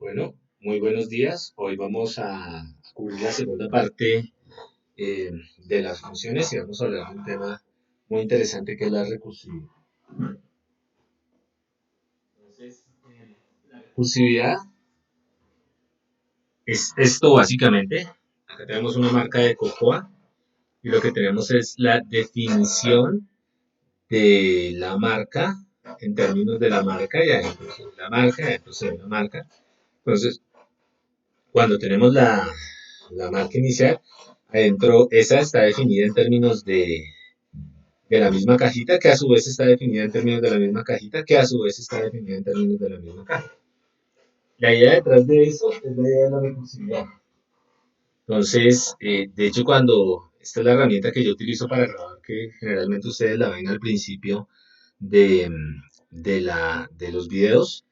Bueno, muy buenos días. Hoy vamos a cubrir la segunda parte eh, de las funciones y vamos a hablar de un tema muy interesante que es la recursividad. Entonces, la recursividad es esto básicamente. Acá tenemos una marca de cocoa y lo que tenemos es la definición de la marca en términos de la marca y adentro se ve la marca, y adentro se ve la marca. Entonces, cuando tenemos la marca inicial, adentro esa está definida en términos de la misma cajita, que a su vez está definida en términos de la misma cajita, que a su vez está definida en términos de la misma caja. La idea detrás de eso es la idea de la recursividad. Entonces, de hecho, esta es la herramienta que yo utilizo para grabar, que generalmente ustedes la ven al principio de, de los videos,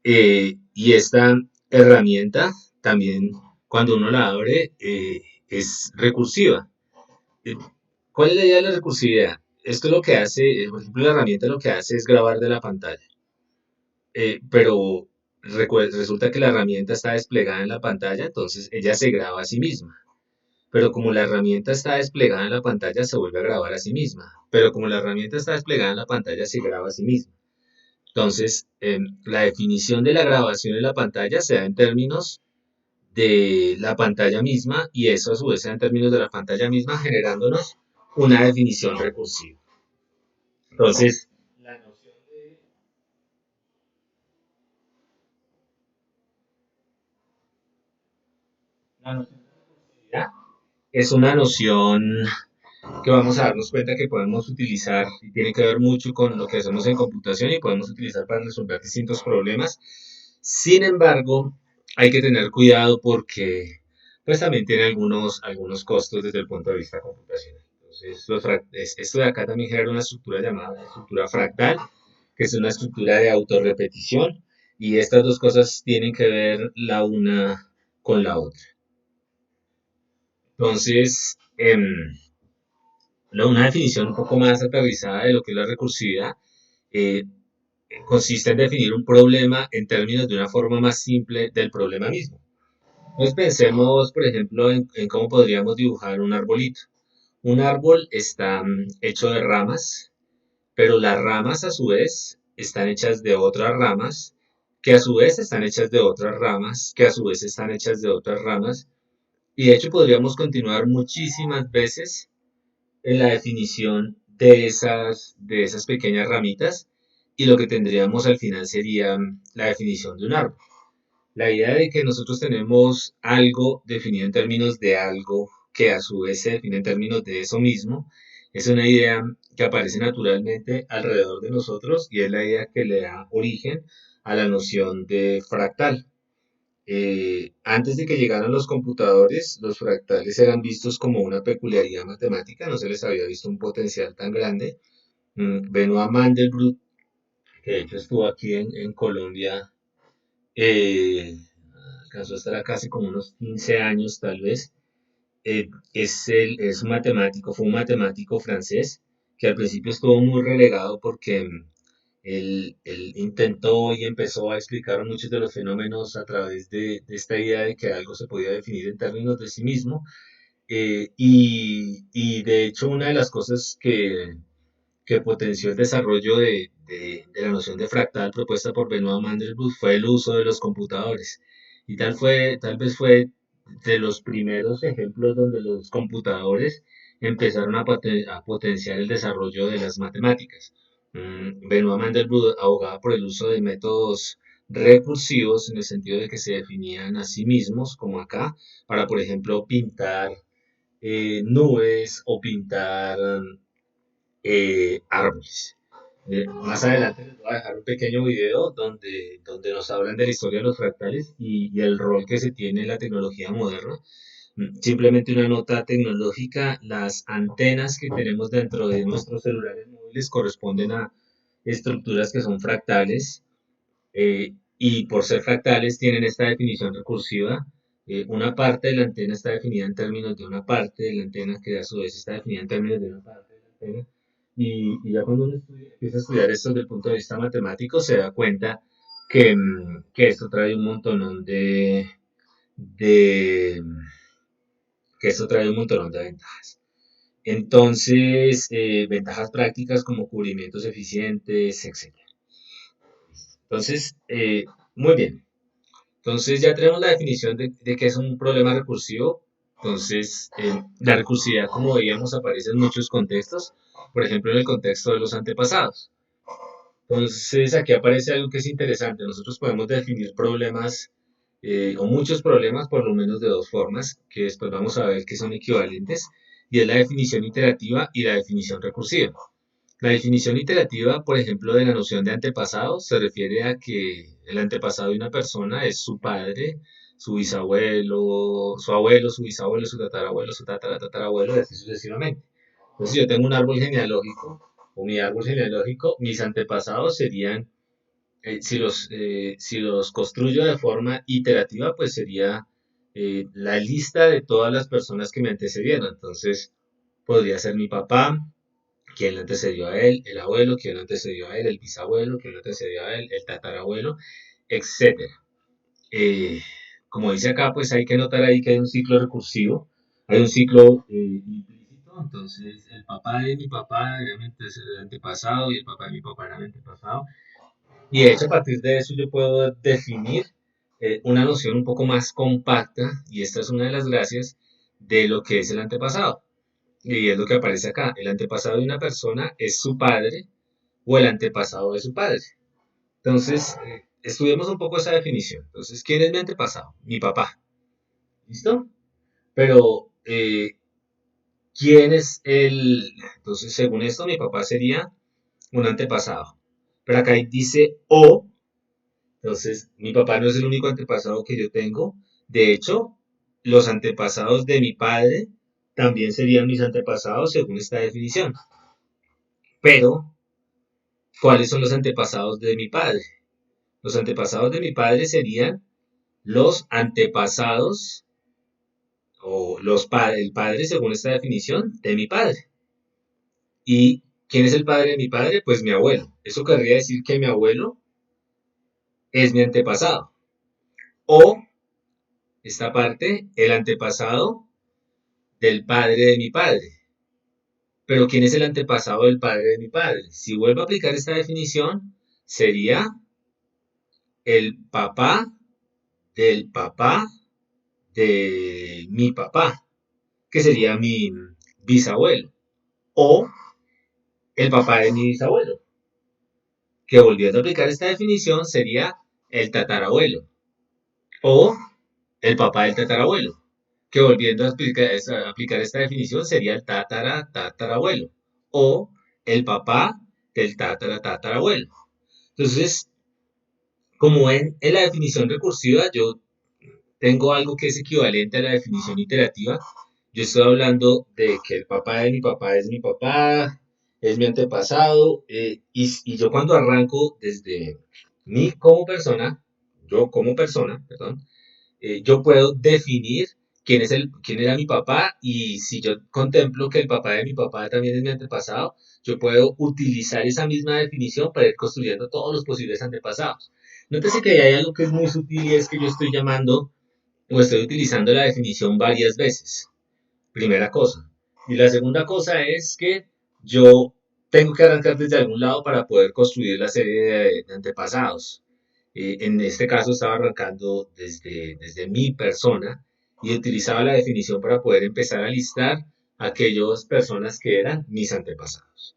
y esta herramienta también, cuando uno la abre, es recursiva. Eh, ¿Cuál es la idea de la recursividad? Esto lo que hace, por ejemplo, la herramienta lo que hace es grabar de la pantalla, pero resulta que la herramienta está desplegada en la pantalla, entonces ella se graba a sí misma. Pero como la herramienta está desplegada en la pantalla, se vuelve a grabar a sí misma. Pero como la herramienta está desplegada en la pantalla, se graba a sí misma. Entonces, la definición de la grabación en la pantalla se da en términos de la pantalla misma y eso a su vez se da en términos de la pantalla misma generándonos una definición recursiva. Entonces, la noción de recursividad es una noción que vamos a darnos cuenta que podemos utilizar y tiene que ver mucho con lo que hacemos en computación y podemos utilizar para resolver distintos problemas. Sin embargo, hay que tener cuidado porque pues también tiene algunos costos desde el punto de vista computacional. Entonces, esto de acá también genera una estructura llamada estructura fractal, que es una estructura de autorrepetición, y estas dos cosas tienen que ver la una con la otra. Entonces, una definición un poco más aterrizada de lo que es la recursividad eh, consiste en definir un problema en términos de una forma más simple del problema mismo. Entonces pensemos, por ejemplo, en cómo podríamos dibujar un arbolito. Un árbol está hecho de ramas, pero las ramas a su vez están hechas de otras ramas, que a su vez están hechas de otras ramas, que a su vez están hechas de otras ramas. Y de hecho podríamos continuar muchísimas veces en la definición de esas pequeñas ramitas y lo que tendríamos al final sería la definición de un árbol. La idea de que nosotros tenemos algo definido en términos de algo que a su vez se define en términos de eso mismo, es una idea que aparece naturalmente alrededor de nosotros y es la idea que le da origen a la noción de fractal. Antes de que llegaran los computadores, los fractales eran vistos como una peculiaridad matemática, no se les había visto un potencial tan grande. Benoit Mandelbrot, que de hecho estuvo aquí en Colombia, eh, alcanzó a estar acá hace como unos 15 años tal vez, es un matemático, fue un matemático francés que al principio estuvo muy relegado porque él intentó y empezó a explicar muchos de los fenómenos a través de esta idea de que algo se podía definir en términos de sí mismo. Y de hecho una de las cosas que potenció el desarrollo de la noción de fractal propuesta por Benoit Mandelbrot fue el uso de los computadores. Y tal vez fue de los primeros ejemplos donde los computadores empezaron a potenciar el desarrollo de las matemáticas. Benoit Mandelbrot abogaba por el uso de métodos recursivos en el sentido de que se definían a sí mismos, como acá, para, por ejemplo, pintar nubes o pintar árboles. Más adelante les voy a dejar un pequeño video donde nos hablan de la historia de los fractales y el rol que se tiene en la tecnología moderna. Simplemente una nota tecnológica, las antenas que tenemos dentro de nuestros celulares móviles corresponden a estructuras que son fractales y por ser fractales tienen esta definición recursiva. Una parte de la antena está definida en términos de una parte de la antena que a su vez está definida en términos de una parte de la antena. Y ya cuando uno empieza a estudiar esto desde el punto de vista matemático se da cuenta que esto trae un montón de, que esto trae un montón de ventajas. Entonces, ventajas prácticas como cubrimientos eficientes, etcétera. Entonces, muy bien. Entonces ya tenemos la definición de qué es un problema recursivo. Entonces, la recursividad, como veíamos, aparece en muchos contextos. Por ejemplo, en el contexto de los antepasados. Entonces, aquí aparece algo que es interesante. Nosotros podemos definir problemas o muchos problemas por lo menos de dos formas, que después vamos a ver que son equivalentes, y es la definición iterativa y la definición recursiva. La definición iterativa, por ejemplo, de la noción de antepasado, se refiere a que el antepasado de una persona es su padre, su bisabuelo, su abuelo, su bisabuelo, su tatarabuelo, su tatarabuelo, y así sucesivamente. Entonces, si yo tengo un árbol genealógico, o mi árbol genealógico, mis antepasados serían, si los construyo de forma iterativa, pues sería la lista de todas las personas que me antecedieron. Entonces, podría ser mi papá, quién le antecedió a él, el abuelo, quién le antecedió a él, el bisabuelo, quién le antecedió a él, el tatarabuelo, etcétera. Eh, Como dice acá, pues hay que notar ahí que hay un ciclo recursivo, hay un ciclo implícito, entonces el papá de mi papá era mi antepasado y el papá de mi papá era mi antepasado, y de hecho a partir de eso yo puedo definir una noción un poco más compacta, y esta es una de las gracias de lo que es el antepasado. Y es lo que aparece acá. El antepasado de una persona es su padre o el antepasado de su padre. Entonces, estudiemos un poco esa definición. Entonces, ¿quién es mi antepasado? Mi papá. ¿Listo? Pero, ¿quién es el...? Entonces, según esto, mi papá sería un antepasado. Pero acá dice o, entonces, mi papá no es el único antepasado que yo tengo. De hecho, los antepasados de mi padre también serían mis antepasados según esta definición. Pero, ¿cuáles son los antepasados de mi padre? Los antepasados de mi padre serían los antepasados o el padre según esta definición de mi padre. ¿Y quién es el padre de mi padre? Pues mi abuelo. Eso querría decir que mi abuelo es mi antepasado. O esta parte, el antepasado del padre de mi padre. Pero ¿quién es el antepasado del padre de mi padre? Si vuelvo a aplicar esta definición, sería el papá del papá de mi papá, que sería mi bisabuelo, o el papá de mi bisabuelo, que volviendo a aplicar esta definición sería el tatarabuelo, o el papá del tatarabuelo, que volviendo a aplicar esta definición sería el tatarabuelo, o el papá del tatarabuelo. Entonces, como en la definición recursiva, yo tengo algo que es equivalente a la definición iterativa. Yo estoy hablando de que el papá de mi papá, es mi antepasado, y yo cuando arranco desde mí como persona, perdón, yo puedo definir quién era mi papá, y si yo contemplo que el papá de mi papá también es mi antepasado, yo puedo utilizar esa misma definición para ir construyendo todos los posibles antepasados. Nótese que hay algo que es muy sutil, y es que yo estoy llamando o estoy utilizando la definición varias veces. Primera cosa. Y la segunda cosa es que yo tengo que arrancar desde algún lado para poder construir la serie de antepasados. En este caso estaba arrancando desde mi persona y utilizaba la definición para poder empezar a listar aquellas personas que eran mis antepasados.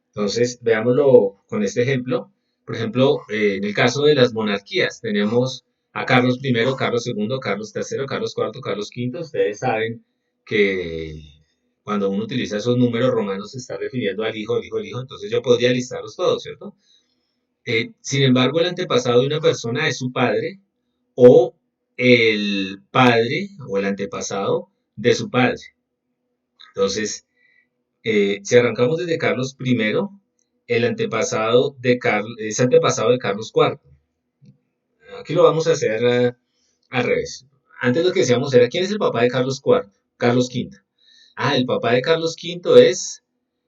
Entonces, veámoslo con este ejemplo. Por ejemplo, en el caso de las monarquías, tenemos a Carlos I, Carlos II, Carlos III, Carlos IV, Carlos V. Ustedes saben que cuando uno utiliza esos números romanos se está refiriendo al hijo, el hijo, el hijo. Entonces yo podría listarlos todos, ¿cierto? Sin embargo, el antepasado de una persona es su padre o el padre o el antepasado de su padre. Entonces, si arrancamos desde Carlos I, el antepasado de es antepasado de Carlos IV. Aquí lo vamos a hacer al revés. Antes lo que decíamos era, ¿quién es el papá de Carlos IV? Carlos V. Ah, el papá de Carlos V es,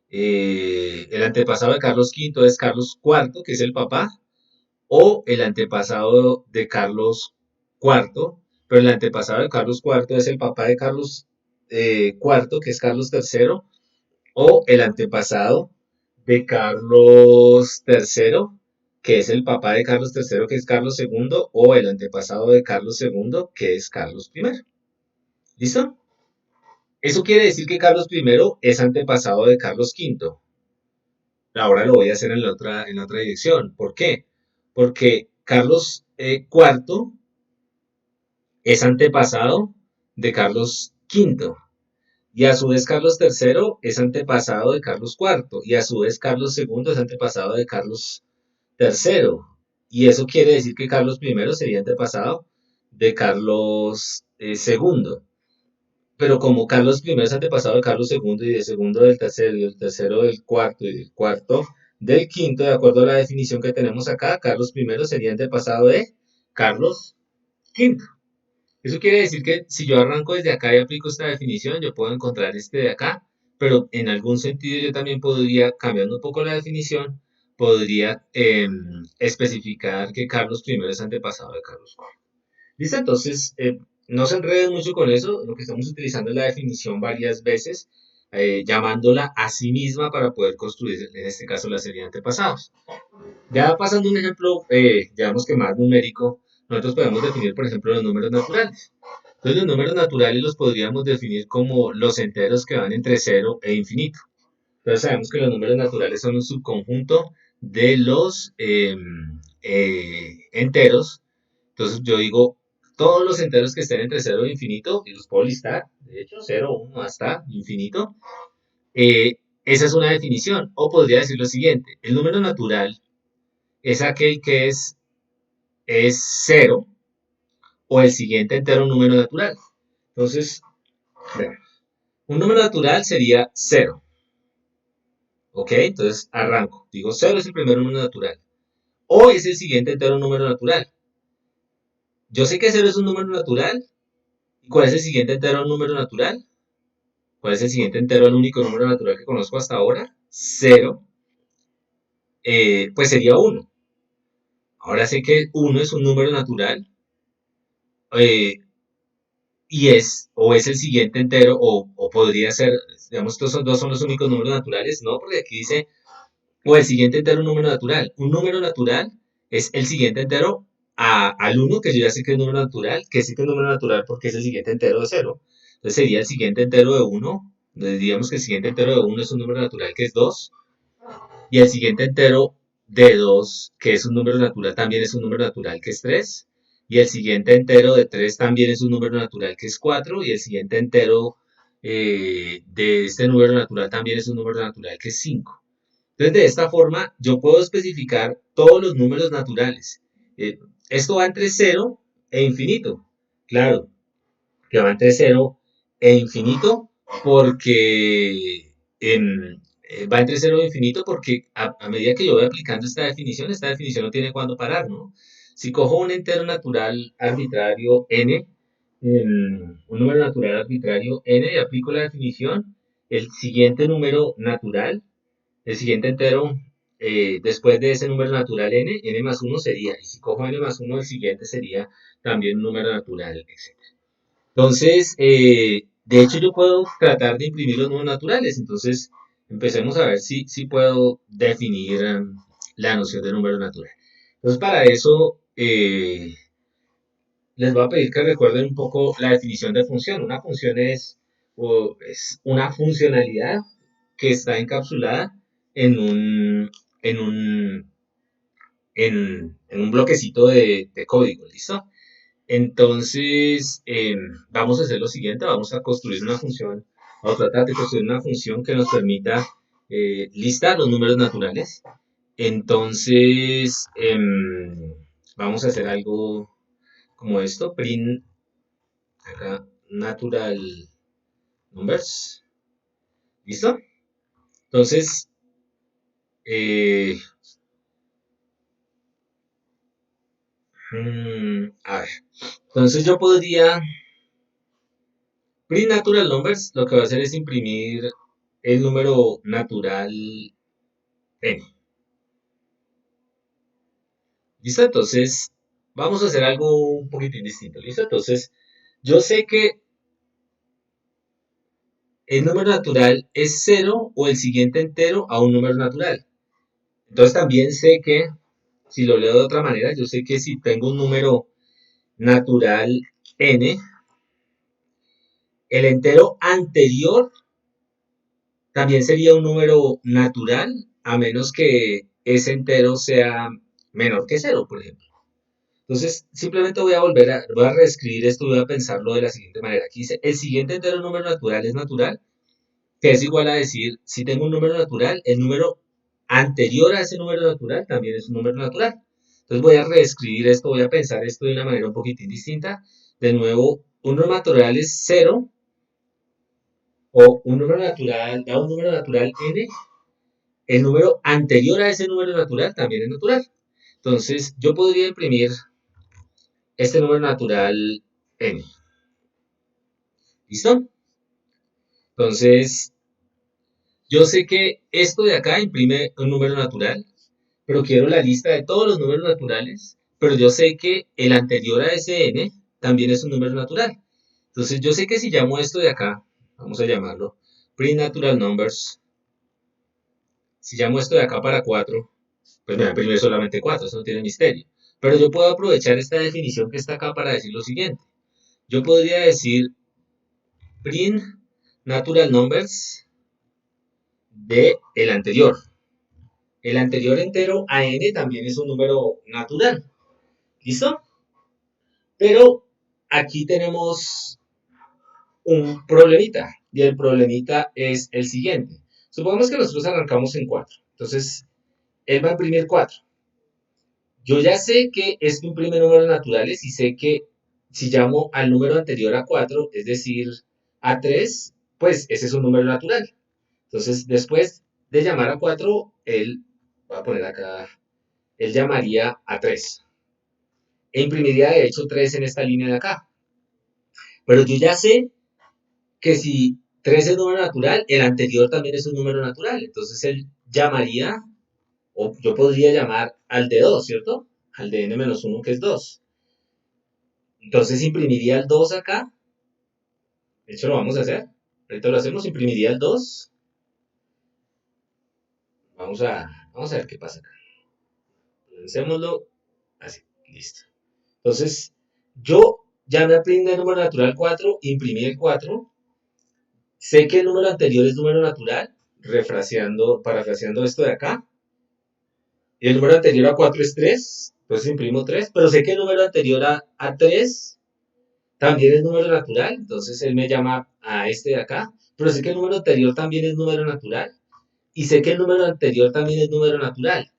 el antepasado de Carlos V es Carlos IV, que es el papá o el antepasado de Carlos IV, pero el antepasado de Carlos IV es el papá de Carlos IV, que es Carlos III, o el antepasado de Carlos III, que es el papá de Carlos III, que es Carlos II, o el antepasado de Carlos II, que es Carlos I. ¿Listo? Eso quiere decir que Carlos I es antepasado de Carlos V. Ahora lo voy a hacer en la otra dirección. ¿Por qué? Porque Carlos IV es antepasado de Carlos V. Y a su vez Carlos III es antepasado de Carlos IV. Y a su vez Carlos II es antepasado de Carlos III. Y eso quiere decir que Carlos I sería antepasado de Carlos II. Pero como Carlos I es antepasado de Carlos II y del segundo del tercero y del tercero del cuarto y del cuarto del quinto, de acuerdo a la definición que tenemos acá, Carlos I sería antepasado de Carlos V. Eso quiere decir que si yo arranco desde acá y aplico esta definición, yo puedo encontrar este de acá, pero en algún sentido yo también podría, cambiando un poco la definición, podría especificar que Carlos I es antepasado de Carlos IV. ¿Listo? Entonces, no se enreden mucho con eso. Lo que estamos utilizando es la definición varias veces, llamándola a sí misma para poder construir, en este caso, la serie de antepasados. Ya pasando un ejemplo, digamos que más numérico, nosotros podemos definir, por ejemplo, los números naturales. Entonces, los números naturales los podríamos definir como los enteros que van entre cero e infinito. Entonces, sabemos que los números naturales son un subconjunto de los enteros. Entonces, yo digo, todos los enteros que estén entre cero e infinito, y los puedo listar, de hecho, cero, 1 hasta infinito, esa es una definición. O podría decir lo siguiente, el número natural es aquel que es cero o el siguiente entero número natural. Entonces, un número natural sería cero. ¿Ok? Entonces arranco. Digo, cero es el primer número natural. O es el siguiente entero número natural. Yo sé que cero es un número natural. ¿Y cuál es el siguiente entero número natural? ¿Cuál es el siguiente entero, el único número natural que conozco hasta ahora? Cero. Pues sería uno. Ahora sé que uno es un número natural. eh, y o es el siguiente entero, o podría ser, digamos, estos dos son los únicos números naturales, no, porque aquí dice, o el siguiente entero número natural. Un número natural es el siguiente entero al uno, que yo ya sé que es número natural, que sí que es número natural porque es el siguiente entero de cero. Entonces sería el siguiente entero de uno, diríamos que el siguiente entero de uno es un número natural que es 2, y el siguiente entero de 2 que es un número natural, también es un número natural que es 3. Y el siguiente entero de 3 también es un número natural que es 4. Y el siguiente entero de este número natural también es un número natural que es 5. Entonces, de esta forma, yo puedo especificar todos los números naturales. Eh, Esto va entre cero e infinito. Claro, que va entre cero e infinito porque va entre cero e infinito porque a medida que yo voy aplicando esta definición no tiene cuándo parar, ¿no? Si cojo un entero natural arbitrario n, un número natural arbitrario n y aplico la definición, el siguiente número natural, el siguiente entero después de ese número natural n más 1 sería, y si cojo n más 1, el siguiente sería también un número natural, etc. Entonces, de hecho yo puedo tratar de imprimir los números naturales. Entonces, empecemos a ver si puedo definir la noción de número natural. Entonces, para eso, les voy a pedir que recuerden un poco la definición de función. Una función es una funcionalidad que está encapsulada en en un, en un bloquecito de código, ¿listo? Entonces, vamos a hacer lo siguiente, vamos a construir una función, vamos a tratar de construir una función que nos permita listar los números naturales. Entonces, vamos a hacer algo como esto, print, acá, natural numbers, ¿listo? Entonces, eh, a ver, entonces yo podría, print natural numbers, lo que va a hacer es imprimir el número natural n. ¿Listo? Entonces, vamos a hacer algo un poquitín distinto. ¿Listo? Entonces, yo sé que el número natural es cero o el siguiente entero a un número natural. Entonces, también sé que, si lo leo de otra manera, yo sé que si tengo un número natural n, el entero anterior también sería un número natural, a menos que ese entero sea menor que cero, por ejemplo. Entonces, simplemente voy a reescribir esto y voy a pensarlo de la siguiente manera. Aquí dice, el siguiente entero número natural es natural, que es igual a decir, si tengo un número natural, el número anterior a ese número natural también es un número natural. Entonces voy a reescribir esto, voy a pensar esto de una manera un poquitín distinta. De nuevo, un número natural es cero, o un número natural, da un número natural n, el número anterior a ese número natural también es natural. Entonces, yo podría imprimir este número natural n. ¿Listo? Entonces, yo sé que esto de acá imprime un número natural, pero quiero la lista de todos los números naturales, pero yo sé que el anterior a ese n también es un número natural. Entonces, yo sé que si llamo esto de acá, vamos a llamarlo print natural numbers, si llamo esto de acá para 4, pues me va a imprimir solamente 4, eso no tiene misterio. Pero yo puedo aprovechar esta definición que está acá para decir lo siguiente. Yo podría decir print natural numbers de el anterior. El anterior entero a n también es un número natural. ¿Listo? Pero aquí tenemos un problemita. Y el problemita es el siguiente. Supongamos que nosotros arrancamos en 4. Entonces, él va a imprimir 4. Yo ya sé que esto imprime números naturales y sé que si llamo al número anterior a 4, es decir, a 3, pues ese es un número natural. Entonces, después de llamar a 4, él, va a poner acá, él llamaría a 3. E imprimiría de hecho 3 en esta línea de acá. Pero yo ya sé que si 3 es número natural, el anterior también es un número natural. Entonces él llamaría, o yo podría llamar al de 2, ¿cierto? Al de n-1 que es 2. Entonces imprimiría el 2 acá. De hecho lo vamos a hacer. Ahorita lo hacemos, imprimiría el 2. Vamos a ver qué pasa acá. Lancémoslo así, listo. Entonces, yo ya me aprendí el número natural 4, imprimí el 4. Sé que el número anterior es número natural, parafraseando esto de acá. Y el número anterior a 4 es 3, entonces imprimo 3, pero sé que el número anterior a 3 también es número natural, entonces él me llama a este de acá, pero sé que el número anterior también es número natural, y sé que el número anterior también es número natural.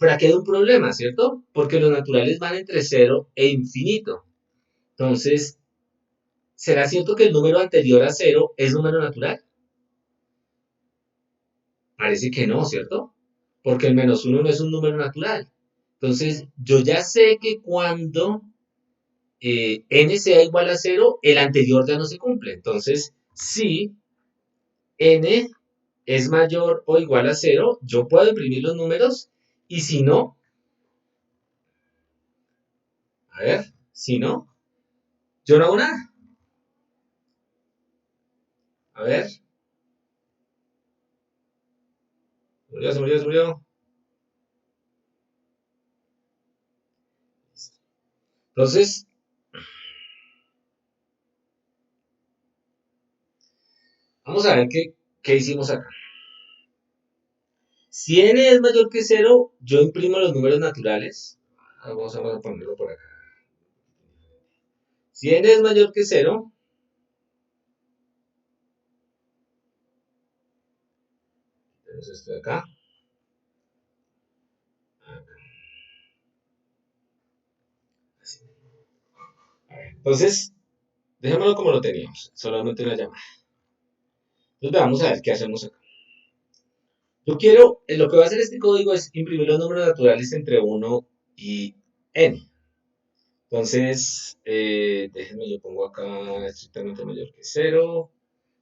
Pero aquí hay un problema, ¿cierto? Porque los naturales van entre 0 e infinito. Entonces, ¿será cierto que el número anterior a 0 es número natural? Parece que no, ¿cierto? Porque el -1 no es un número natural. Entonces, yo ya sé que cuando n sea igual a 0, el anterior ya no se cumple. Entonces, si n es mayor o igual a 0, yo puedo imprimir los números, y si no, a ver, si no, yo no hago nada. A ver, se murió. Entonces, vamos a ver qué hicimos acá. Si n es mayor que 0, yo imprimo los números naturales. Vamos a ponerlo por acá. Si n es mayor que 0, tenemos esto de acá. Entonces, dejémoslo como lo teníamos, solamente una llamada. Entonces, vamos a ver qué hacemos acá. Yo quiero, lo que va a hacer este código es imprimir los números naturales entre 1 y n. Entonces, déjenme, yo pongo acá estrictamente mayor que 0.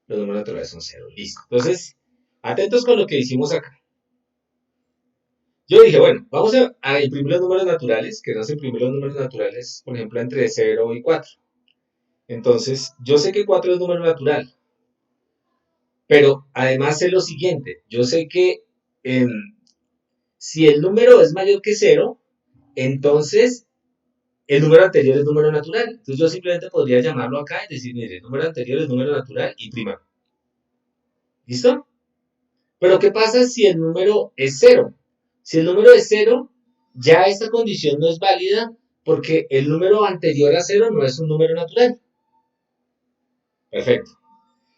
Los números naturales son 0. Listo. Entonces, atentos con lo que hicimos acá. Yo dije, bueno, vamos a imprimir los números naturales, que nos imprimir los números naturales, por ejemplo, entre 0 y 4. Entonces, yo sé que 4 es número natural, pero además sé lo siguiente, yo sé que em, si el número es mayor que 0, entonces el número anterior es número natural. Entonces yo simplemente podría llamarlo acá y decir, mire, el número anterior es número natural y prima. ¿Listo? Pero ¿qué pasa si el número es 0? Si el número es 0, ya esta condición no es válida porque el número anterior a 0 no es un número natural. Perfecto.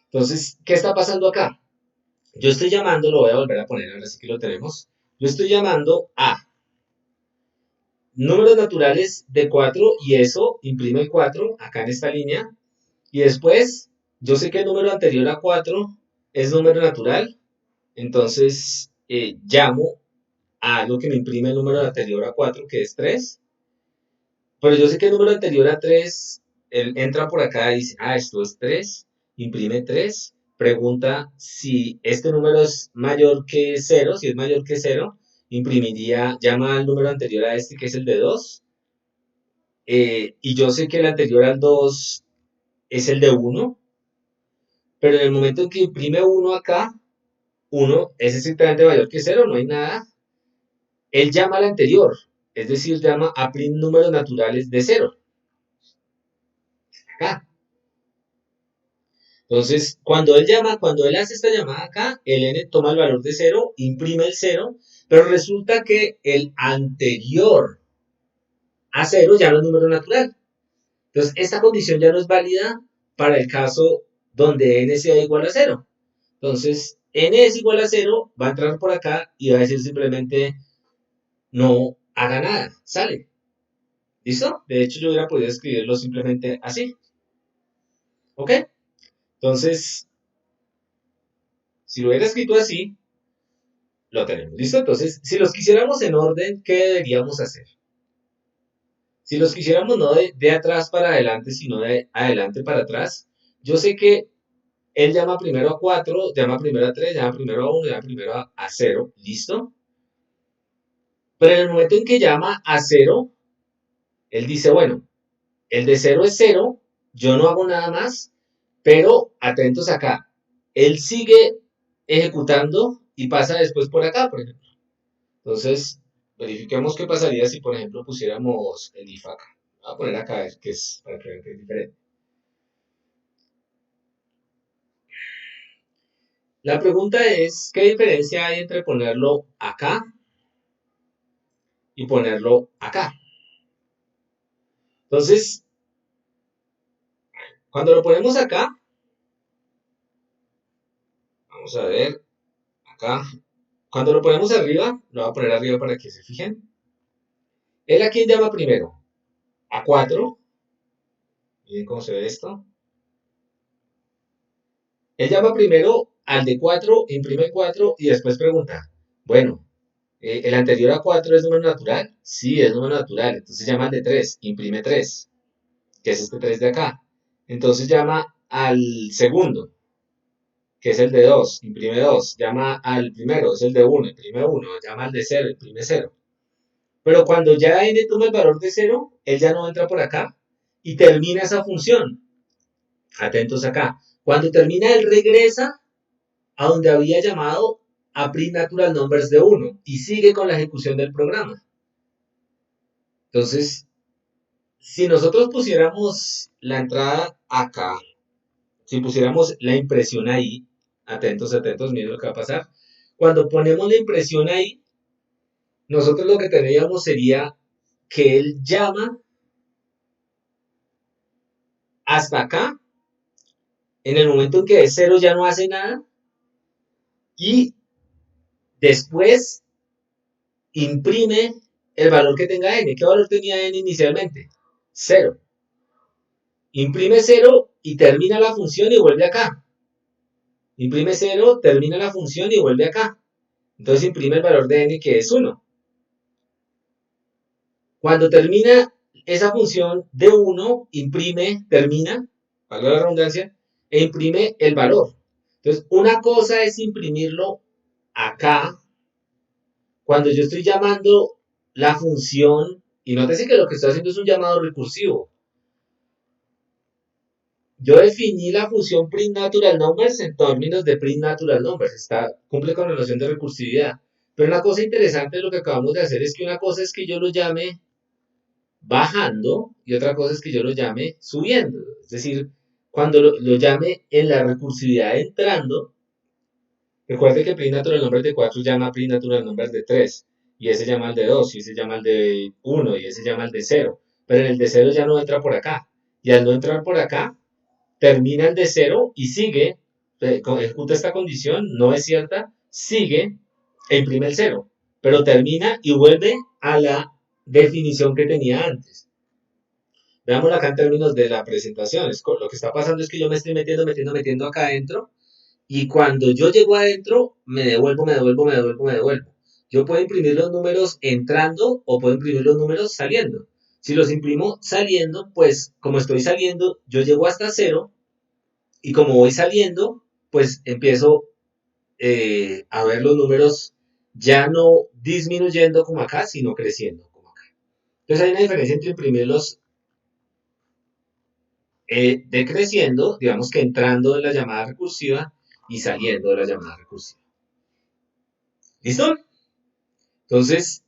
Entonces, ¿qué está pasando acá? Yo estoy llamando, lo voy a volver a poner, ahora sí que lo tenemos. Yo estoy llamando a números naturales de 4 y eso imprime el 4 acá en esta línea. Y después, yo sé que el número anterior a 4 es número natural, entonces llamo a lo que me imprime el número anterior a 4 que es 3. Pero yo sé que el número anterior a 3 él entra por acá y dice, esto es 3, imprime 3, pregunta si este número es mayor que 0, si es mayor que 0, imprimiría, llama al número anterior a este que es el de 2, y yo sé que el anterior al 2 es el de 1, pero en el momento en que imprime 1 acá, 1 es estrictamente mayor que 0, no hay nada, él llama al anterior, es decir, llama a print números naturales de 0, acá. Entonces, cuando él hace esta llamada acá, el n toma el valor de 0, imprime el 0, pero resulta que el anterior a 0 ya no es número natural. Entonces, esta condición ya no es válida para el caso donde n sea igual a 0. Entonces, n es igual a 0, va a entrar por acá y va a decir simplemente no haga nada, sale. ¿Listo? De hecho, yo hubiera podido escribirlo simplemente así. ¿Ok? Entonces, si lo hubiera escrito así, lo tenemos. ¿Listo? Entonces, si los quisiéramos en orden, ¿qué deberíamos hacer? Si los quisiéramos no de atrás para adelante, sino de adelante para atrás, yo sé que él llama primero a 4, llama primero a 3, llama primero a 1, llama primero a 0. ¿Listo? Pero en el momento en que llama a 0, él dice, bueno, el de 0 es 0, yo no hago nada más, pero atentos acá, él sigue ejecutando y pasa después por acá, por ejemplo. Entonces, verifiquemos qué pasaría si, por ejemplo, pusiéramos el if acá. Voy a poner acá, que es para que vean que es diferente. La pregunta es, ¿qué diferencia hay entre ponerlo acá y ponerlo acá? Entonces, cuando lo ponemos acá, vamos a ver, acá, cuando lo ponemos arriba, lo voy a poner arriba para que se fijen. ¿Él a quién llama primero? A 4. Miren cómo se ve esto. Él llama primero al de 4, imprime 4 y después pregunta, bueno, ¿el anterior a 4 es número natural? Sí, es número natural. Entonces llama al de 3, imprime 3, que es este 3 de acá. Entonces llama al segundo, que es el de 2, imprime 2. Llama al primero, es el de 1, imprime 1. Llama al de 0, imprime 0. Pero cuando ya n toma el valor de 0, él ya no entra por acá y termina esa función. Atentos acá. Cuando termina, él regresa a donde había llamado a print natural numbers de 1 y sigue con la ejecución del programa. Entonces, si nosotros pusiéramos la entrada acá, si pusiéramos la impresión ahí, atentos, atentos, miren lo que va a pasar. Cuando ponemos la impresión ahí, nosotros lo que tendríamos sería que él llama hasta acá, en el momento en que es 0 ya no hace nada, y después imprime el valor que tenga n. ¿Qué valor tenía n inicialmente? 0. Imprime 0 y termina la función y vuelve acá. Imprime 0, termina la función y vuelve acá. Entonces imprime el valor de n que es 1. Cuando termina esa función de 1, imprime, termina, valga la redundancia, e imprime el valor. Entonces, una cosa es imprimirlo acá, Cuando yo estoy llamando la función, y nótese que lo que estoy haciendo es un llamado recursivo. Yo definí la función print natural numbers en términos de print natural numbers. Cumple con la noción de recursividad. Pero una cosa interesante de lo que acabamos de hacer es que una cosa es que yo lo llame bajando y otra cosa es que yo lo llame subiendo. Es decir, cuando lo llame en la recursividad entrando, recuerde que print natural numbers de 4 llama print natural numbers de 3 y ese llama al de 2 y ese llama al de 1 y ese llama al de 0. Pero en el de 0 ya no entra por acá. Y al no entrar por acá, termina el de 0 y sigue, ejecuta esta condición, no es cierta, sigue e imprime el 0. Pero termina y vuelve a la definición que tenía antes. Veámoslo acá en términos de la presentación. Lo que está pasando es que yo me estoy metiendo acá adentro y cuando yo llego adentro me devuelvo. Yo puedo imprimir los números entrando o puedo imprimir los números saliendo. Si los imprimo saliendo, pues como estoy saliendo, yo llego hasta 0 y como voy saliendo, pues empiezo a ver los números ya no disminuyendo como acá, sino creciendo como acá. Entonces hay una diferencia entre imprimirlos decreciendo, digamos que entrando de la llamada recursiva y saliendo de la llamada recursiva. ¿Listo? Entonces,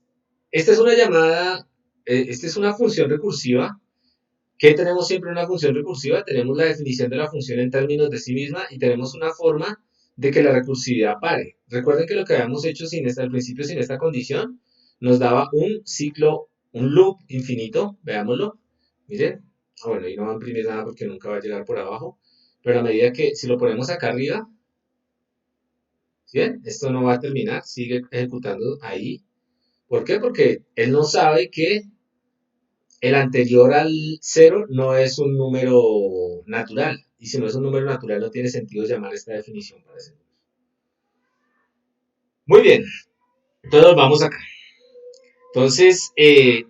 esta es una llamada, esta es una función recursiva. ¿Qué tenemos siempre en una función recursiva? Tenemos la definición de la función en términos de sí misma y tenemos una forma de que la recursividad pare. Recuerden que lo que habíamos hecho al principio sin esta condición nos daba un ciclo, un loop infinito. Veámoslo. Miren. Bueno, ahí no va a imprimir nada porque nunca va a llegar por abajo. Pero a medida que, si lo ponemos acá arriba, ¿sí ven? Esto no va a terminar, sigue ejecutando ahí. ¿Por qué? Porque él no sabe que el anterior al 0 no es un número natural. Y si no es un número natural, no tiene sentido llamar esta definición para ese número. Muy bien, entonces vamos acá. Entonces,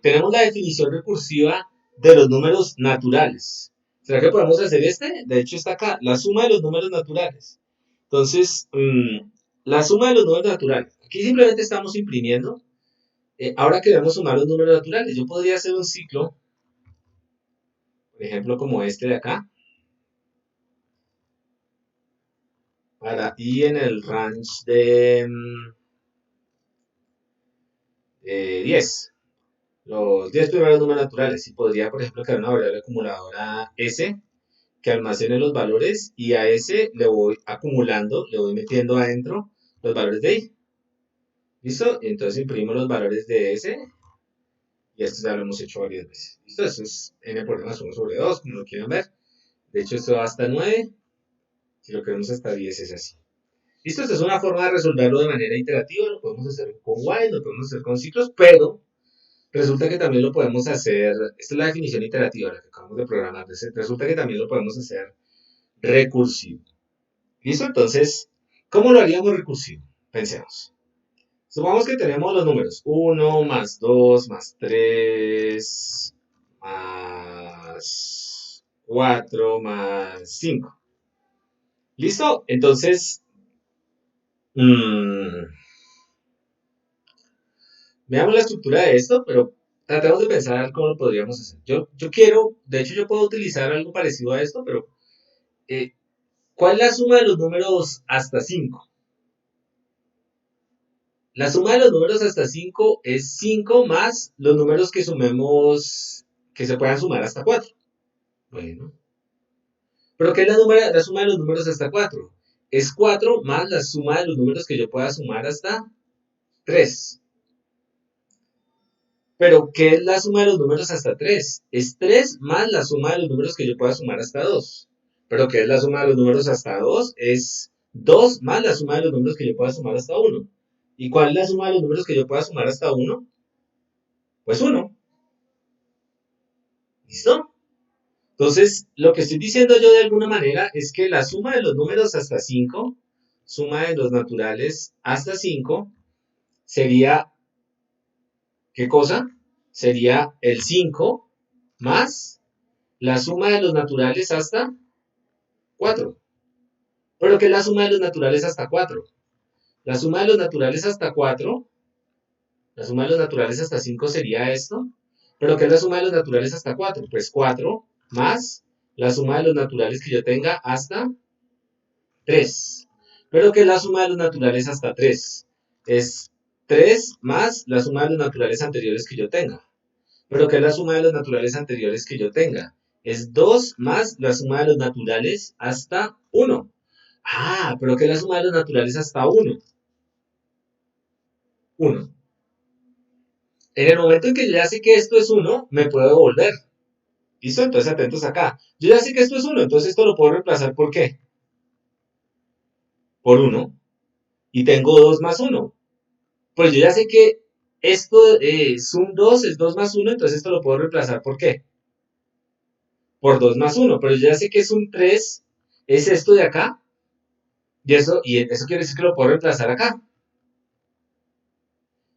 tenemos la definición recursiva de los números naturales. ¿Será que podemos hacer este? De hecho, está acá, la suma de los números naturales. Entonces, la suma de los números naturales. Aquí simplemente estamos imprimiendo. Ahora queremos sumar los números naturales. Yo podría hacer un ciclo, por ejemplo, como este de acá, para i en el range de 10. Los 10 primeros números naturales. Y podría, por ejemplo, crear una variable acumuladora s que almacene los valores y a ese le voy acumulando, le voy metiendo adentro los valores de i. ¿Listo? Entonces imprimo los valores de s y esto ya lo hemos hecho varias veces. ¿Listo? Esto es n por más 1 sobre 2, como lo quieran ver. De hecho, esto va hasta 9. Si lo queremos hasta 10 es así. ¿Listo? Esta es una forma de resolverlo de manera iterativa. Lo podemos hacer con while, lo podemos hacer con ciclos, pero resulta que también lo podemos hacer. Esta es la definición iterativa, la que acabamos de programar. Resulta que también lo podemos hacer recursivo. ¿Listo? Entonces, ¿cómo lo haríamos recursivo? Pensemos. Supongamos que tenemos los números 1 más 2 más 3 más 4 más 5. ¿Listo? Entonces, veamos la estructura de esto, pero tratemos de pensar cómo lo podríamos hacer. Yo quiero, de hecho yo puedo utilizar algo parecido a esto, pero eh, ¿cuál es la suma de los números hasta 5? La suma de los números hasta 5 es 5 más los números que sumemos, que se puedan sumar hasta 4. Bueno, pero ¿qué es la suma de los números hasta 4? Es 4 más la suma de los números que yo pueda sumar hasta 3. Pero, ¿qué es la suma de los números hasta 3? Es 3 más la suma de los números que yo pueda sumar hasta 2. Pero, ¿qué es la suma de los números hasta 2? Es 2 más la suma de los números que yo pueda sumar hasta 1. ¿Y cuál es la suma de los números que yo pueda sumar hasta 1? Pues 1. ¿Listo? Entonces, lo que estoy diciendo yo de alguna manera es que la suma de los números hasta 5, suma de los naturales hasta 5, sería, ¿qué cosa? Sería el 5 más la suma de los naturales hasta 4. ¿Pero qué es la suma de los naturales hasta 4? La suma de los naturales hasta 4 La suma de los naturales hasta 5 sería esto. ¿Pero qué es la suma de los naturales hasta 4? Pues 4 más la suma de los naturales que yo tenga hasta 3. ¿Pero qué es la suma de los naturales hasta 3? Es 3 más la suma de los naturales anteriores que yo tenga. ¿Pero qué es la suma de los naturales anteriores que yo tenga? Es 2 más la suma de los naturales hasta 1. Ah, pero ¿qué es la suma de los naturales hasta 1? 1. En el momento en que yo ya sé que esto es 1, me puedo devolver. ¿Listo? Entonces atentos acá. Yo ya sé que esto es 1, entonces esto lo puedo reemplazar ¿por qué? Por 1. Y tengo 2 más 1. Pues yo ya sé que esto es un 2, es 2 más 1, entonces esto lo puedo reemplazar ¿por qué? Por 2 más 1. Pero yo ya sé que es un 3, es esto de acá. Y eso quiere decir que lo puedo reemplazar acá.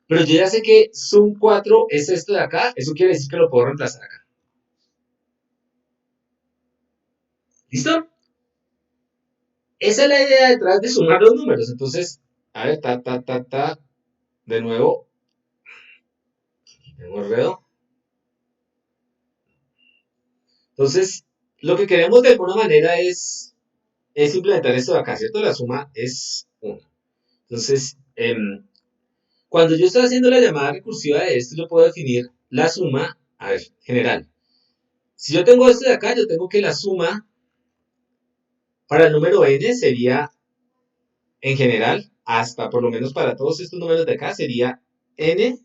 Pero yo ya sé que sum 4 es esto de acá, eso quiere decir que lo puedo reemplazar acá. ¿Listo? Esa es la idea detrás de sumar los números. Entonces, a ver, de nuevo, tengo enredo. Entonces, lo que queremos de alguna manera es implementar esto de acá, ¿cierto? La suma es 1. Entonces, cuando yo estoy haciendo la llamada recursiva de esto, yo puedo definir la suma, a ver, general. Si yo tengo esto de acá, yo tengo que la suma para el número n sería, en general, hasta por lo menos para todos estos números de acá, sería n,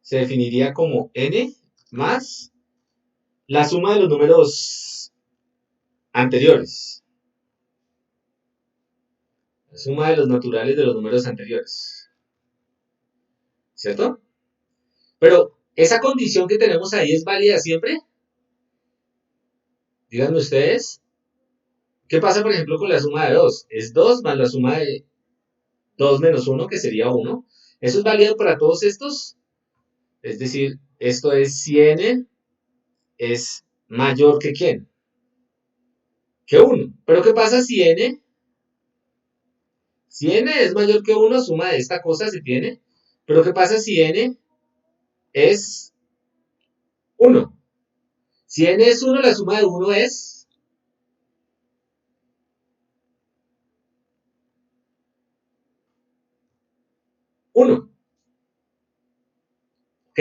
se definiría como n más la suma de los números anteriores. La suma de los naturales de los números anteriores. ¿Cierto? Pero, ¿esa condición que tenemos ahí es válida siempre? Díganme ustedes. ¿Qué pasa, por ejemplo, con la suma de 2? Es 2 más la suma de 2 menos 1, que sería 1. ¿Eso es válido para todos estos? Es decir, esto es si n es mayor que ¿quién? Que 1. ¿Pero qué pasa si n es mayor que 1, suma de esta cosa se tiene? ¿Pero qué pasa si n es 1? Si n es 1, la suma de 1 es 1. ¿Ok?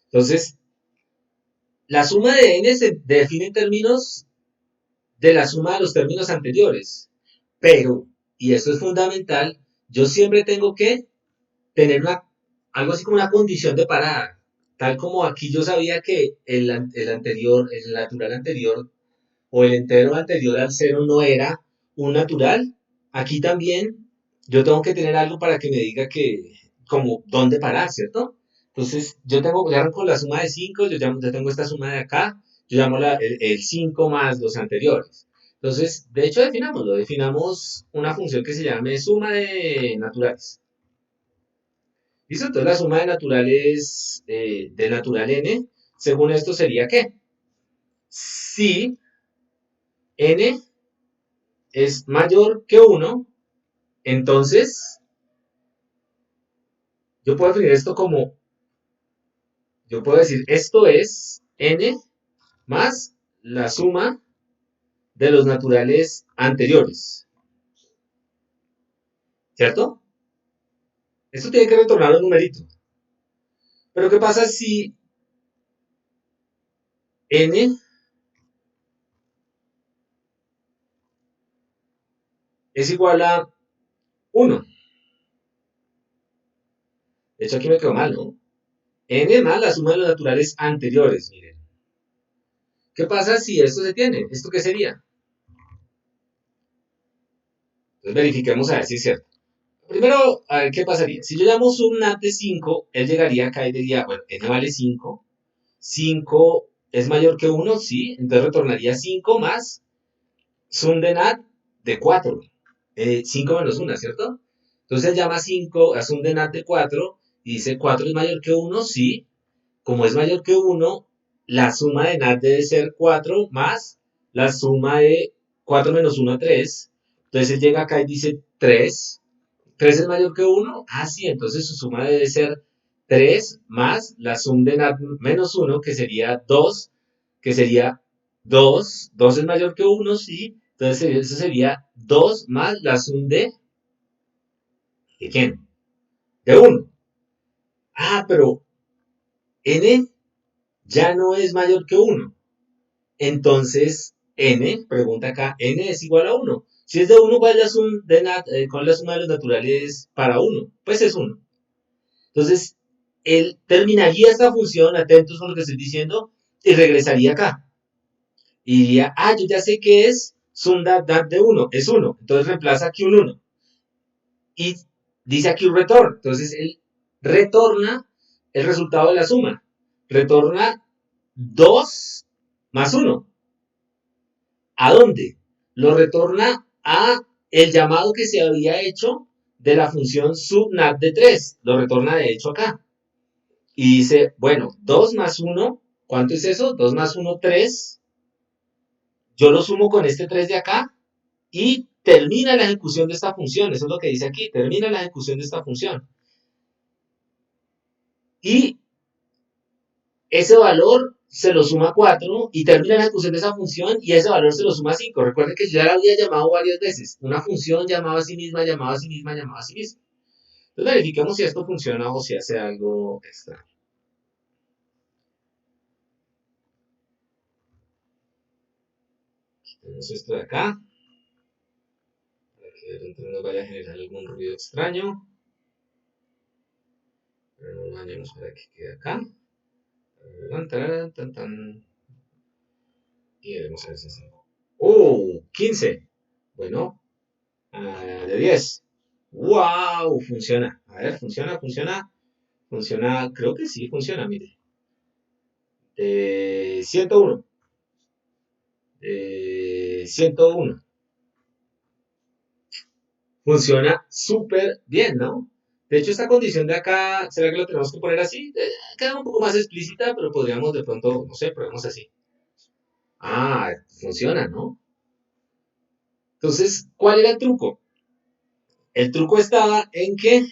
Entonces, la suma de n se define en términos de la suma de los términos anteriores. Pero, y esto es fundamental, yo siempre tengo que tener algo así como una condición de parada. Tal como aquí yo sabía que el natural anterior o el entero anterior al cero no era un natural, aquí también yo tengo que tener algo para que me diga que, como, dónde parar, ¿cierto? Entonces, ya con la suma de 5, ya tengo esta suma de acá, yo llamo el 5 más los anteriores. Entonces, de hecho, definamos una función que se llame suma de naturales. ¿Listo? Entonces, la suma de naturales del natural n, según esto sería ¿qué? Si n es mayor que 1, entonces yo puedo definir esto como, yo puedo decir, esto es n más la suma de los naturales anteriores, ¿cierto? Esto tiene que retornar un numerito. Pero ¿qué pasa si n es igual a 1? De hecho, aquí me quedó mal, ¿no? N más la suma de los naturales anteriores, miren. ¿Qué pasa si esto se tiene? ¿Esto qué sería? Entonces verifiquemos a ver si es cierto. Primero, a ver qué pasaría. Si yo llamo subnat de 5, él llegaría acá y diría, bueno, n vale 5. 5 es mayor que 1, sí. Entonces retornaría 5 más sum de nat de 4. 5 menos 1, ¿cierto? Entonces él llama 5 a sum de nat de 4 y dice 4 es mayor que 1, sí. Como es mayor que 1, la suma de nat debe ser 4 más la suma de 4 menos 1, 3. Entonces él llega acá y dice 3. ¿3 es mayor que 1? Ah, sí, entonces su suma debe ser 3 más la sum de NAT menos 1, que sería 2, que sería 2. 2 es mayor que 1, sí. Entonces eso sería 2 más la sum ¿de quién? De 1. Ah, pero n ya no es mayor que 1. Entonces, n, pregunta acá, n es igual a 1. Si es de 1, ¿cuál es la suma cuál es la suma de los naturales para 1? Pues es 1. Entonces, él terminaría esta función, atentos con lo que estoy diciendo, y regresaría acá. Y diría, ah, yo ya sé que es sum dat de 1, es 1. Entonces reemplaza aquí un 1. Y dice aquí un return. Entonces, él retorna el resultado de la suma. Retorna 2 más 1. ¿A dónde? Lo retorna a el llamado que se había hecho de la función subnat de 3. Lo retorna de hecho acá. Y dice, bueno, 2 más 1, ¿cuánto es eso? 2 más 1, 3. Yo lo sumo con este 3 de acá y termina la ejecución de esta función. Eso es lo que dice aquí, termina la ejecución de esta función. Y ese valor se lo suma 4 y termina la ejecución de esa función y ese valor se lo suma 5. Recuerden que yo ya la había llamado varias veces. Una función llamaba a sí misma, llamaba a sí misma, llamaba a sí misma. Entonces verifiquemos si esto funciona o si hace algo extraño. Tenemos esto de acá. Que no nos vaya a generar algún ruido extraño. Pero no lo dañemos para que quede acá. Y veremos a ver si es algo. ¡Oh! 15. Bueno, de 10. ¡Wow! Funciona. A ver, funciona, funciona. Funciona, creo que sí funciona, mire. De 101. De 101. Funciona súper bien, ¿no? De hecho, esta condición de acá, ¿será que lo tenemos que poner así? Queda un poco más explícita, pero podríamos de pronto, no sé, probemos así. Ah, funciona, ¿no? Entonces, ¿cuál era el truco? El truco estaba en que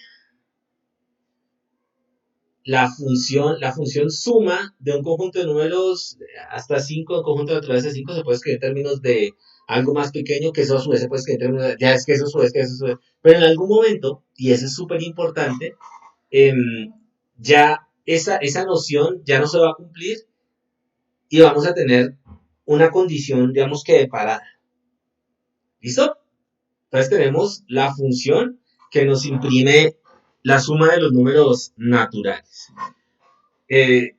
la función suma de un conjunto de números hasta 5, un conjunto de naturaleza de 5, se puede escribir en términos de algo más pequeño, que eso a su vez se puede escribir en términos de, ya es que eso a su vez, que eso a su vez. Pero en algún momento, y eso es súper importante, ya esa noción ya no se va a cumplir y vamos a tener una condición, digamos que de parada. ¿Listo? Entonces tenemos la función que nos imprime la suma de los números naturales. De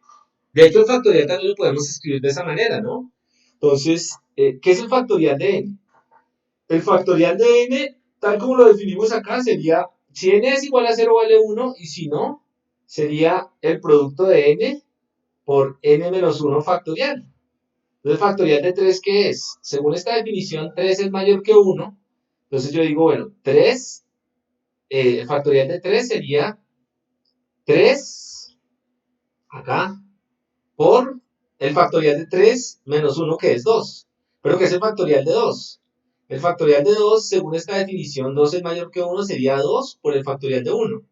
hecho, el factorial también lo podemos escribir de esa manera, ¿no? Entonces, ¿qué es el factorial de n? El factorial de n, tal como lo definimos acá, sería, si n es igual a 0 vale 1, y si no, sería el producto de n por n menos 1 factorial. Entonces, el factorial de 3, ¿qué es? Según esta definición, 3 es mayor que 1. Entonces yo digo, bueno, 3, el factorial de 3 sería 3 acá por el factorial de 3 menos 1, que es 2. ¿Pero qué es el factorial de 2? El factorial de 2, según esta definición, 2 es mayor que 1, sería 2 por el factorial de 1.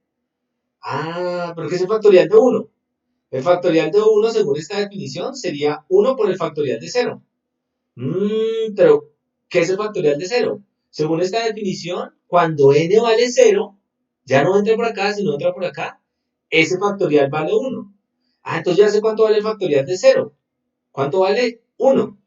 Ah, ¿pero qué es el factorial de 1? El factorial de 1, según esta definición, sería 1 por el factorial de 0. Pero, ¿qué es el factorial de 0? Según esta definición, cuando n vale 0, ya no entra por acá, sino entra por acá, ese factorial vale 1. Ah, entonces ya sé cuánto vale el factorial de 0. ¿Cuánto vale? 1.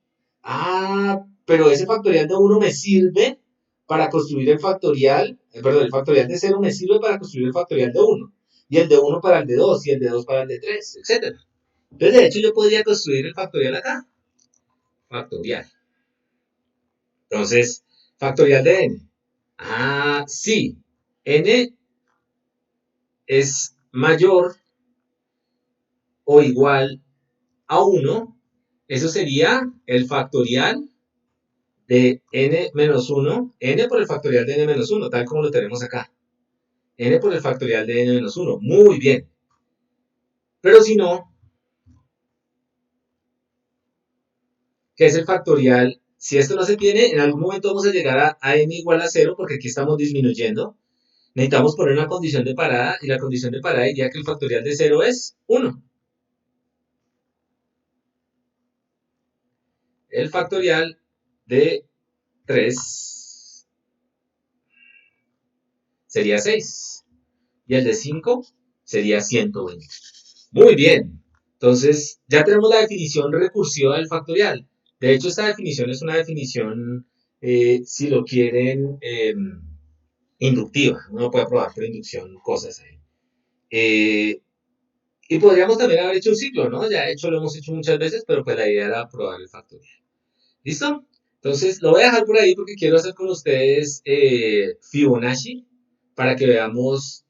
Ah, pero ese factorial de 1 me sirve para construir el factorial, perdón, el factorial de 0 me sirve para construir el factorial de 1. Y el de 1 para el de 2, y el de 2 para el de 3, etc. Entonces, de hecho, yo podría construir el factorial acá. Factorial. Entonces, factorial de n. Ah, sí. N es mayor o igual a 1. Eso sería el factorial de n menos 1. N por el factorial de n menos 1, tal como lo tenemos acá. N por el factorial de n menos 1. Muy bien. Pero si no, ¿qué es el factorial? Si esto no se tiene, en algún momento vamos a llegar a n igual a 0, porque aquí estamos disminuyendo. Necesitamos poner una condición de parada y la condición de parada diría que el factorial de 0 es 1. El factorial de 3 sería 6 y el de 5 sería 120. Muy bien. Entonces, ya tenemos la definición recursiva del factorial. De hecho, esta definición es una definición, si lo quieren, inductiva. Uno puede probar por inducción cosas ahí. Eh, y podríamos también haber hecho un ciclo, ¿no? Ya de hecho lo hemos hecho muchas veces, pero pues la idea era probar el factorial. ¿Listo? Entonces, lo voy a dejar por ahí porque quiero hacer con ustedes Fibonacci para que veamos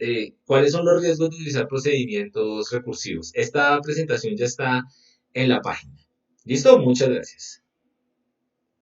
cuáles son los riesgos de utilizar procedimientos recursivos. Esta presentación ya está en la página. ¿Listo? Muchas gracias.